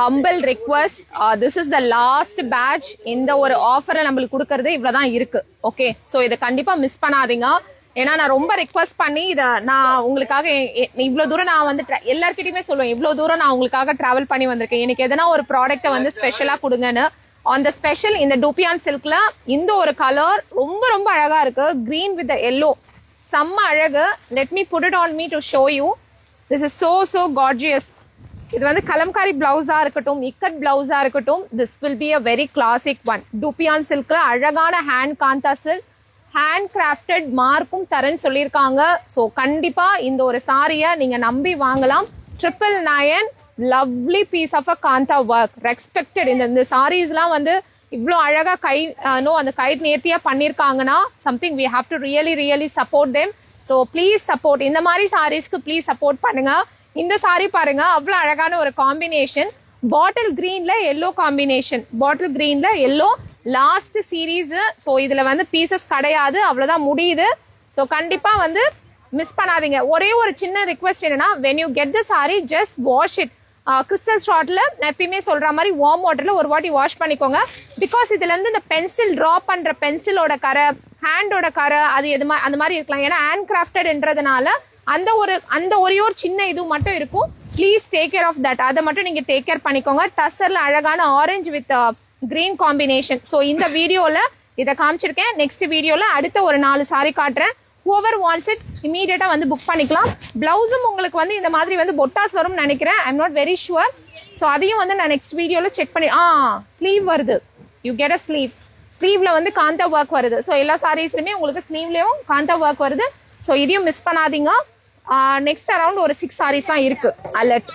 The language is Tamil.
Humble request, this is the last batch. இந்த ஒரு ஆஃபரை நம்மளுக்கு கொடுக்கறது இவ்வளவுதான் இருக்கு. ஓகே, சோ இதை கண்டிப்பா மிஸ் பண்ணாதீங்க. ஏன்னா நான் ரொம்ப ரிக்வெஸ்ட் பண்ணி இதை நான் உங்களுக்காக இவ்வளவு தூரம் நான் வந்து எல்லார்கிட்டயுமே சொல்லுவேன், இவ்வளவு தூரம் நான் உங்களுக்காக டிராவல் பண்ணி வந்திருக்கேன், எனக்கு எதனா ஒரு ப்ராடக்ட்டை வந்து ஸ்பெஷலா கொடுங்கன்னு. ஆன் த ஸ்பெஷல் இந்த டூபியான் சில்க்ல இந்த ஒரு கலர் ரொம்ப ரொம்ப அழகா இருக்கு. கிரீன் வித் எல்லோ, செம்ம அழகு. Let me put it on me to show you. This is so gorgeous. இது வந்து கலம்காரி பிளவுஸா இருக்கட்டும், இக்கட் பிளவுஸா இருக்கட்டும், this will be a very classic one. Dupion சில்க்ல அழகான hand kantha silk, hand crafted மார்க்கும் தரேன்னு சொல்லியிருக்காங்க. ஸோ கண்டிப்பா இந்த ஒரு சாரியை நீங்க நம்பி வாங்கலாம். 999, lovely piece of a kantha work, respected. இந்த சாரீஸ்லாம் வந்து இவ்வளோ அழகா அந்த கை நேர்த்தியா பண்ணியிருக்காங்கன்னா something we have to really support them. So please support. இந்த மாதிரி சாரீஸ்க்கு ப்ளீஸ் சப்போர்ட் பண்ணுங்க. இந்த சாரி பாருங்க, அவ்வளோ அழகான ஒரு காம்பினேஷன். பாட்டில் கிரீன்ல எல்லோ காம்பினேஷன், பாட்டில் கிரீன்ல எல்லோ லாஸ்ட் சீரீஸ். ஸோ இதுல வந்து பீசஸ் கிடையாது, அவ்வளவுதான் முடியுது. ஸோ கண்டிப்பா வந்து மிஸ் பண்ணாதீங்க. ஒரே ஒரு சின்ன ரிக்வெஸ்ட் என்னன்னா, when you get the sari just wash it. Crystal ஷார்ட்ல எப்பயுமே சொல்ற மாதிரி வார்ம் வாட்டர்ல ஒரு வாட்டி வாஷ் பண்ணிக்கோங்க. பிகாஸ் இதுல இருந்து இந்த பென்சில் டிரா பண்ற பென்சிலோட கரை, ஹேண்டோட கரை, அது அந்த மாதிரி இருக்கலாம். ஏன்னா ஹேண்ட் கிராஃப்டட்ன்றதுனால அந்த ஒரே ஒரு சின்ன இது மட்டும் இருக்கும். Please take care of that. அதை மட்டும் நீங்க டேக் கேர் பண்ணிக்கோங்க. டஸ்ஸர்ல அழகான orange with green combination. So இந்த வீடியோல இதை காமிச்சிருக்கேன். நெக்ஸ்ட் வீடியோல அடுத்த ஒரு 4 சாரி காட்டுறேன். whoever wants it immediate வந்து புக் பண்ணிக்கலாம். பிளவுஸும் உங்களுக்கு வந்து இந்த மாதிரி வந்து பொட்டாஸ் வரும்னு நினைக்கிறேன். I am not very sure. So அதையும் வந்து நான் நெக்ஸ்ட் வீடியோல செக் பண்ணி ஸ்லீவ் வருது. You get a sleeve. ஸ்லீவ்ல வந்து காந்தா ஒர்க் வருது. ஸோ எல்லா சாரீஸ்லயுமே உங்களுக்கு ஸ்லீவ்லயும் காந்தா ஒர்க் வருது. ஸோ இதையும் மிஸ் பண்ணாதீங்க. நெக்ஸ்ட் அரௌண்ட் ஒரு 6 சாரீஸ் தான் இருக்கு. அலர்ட்.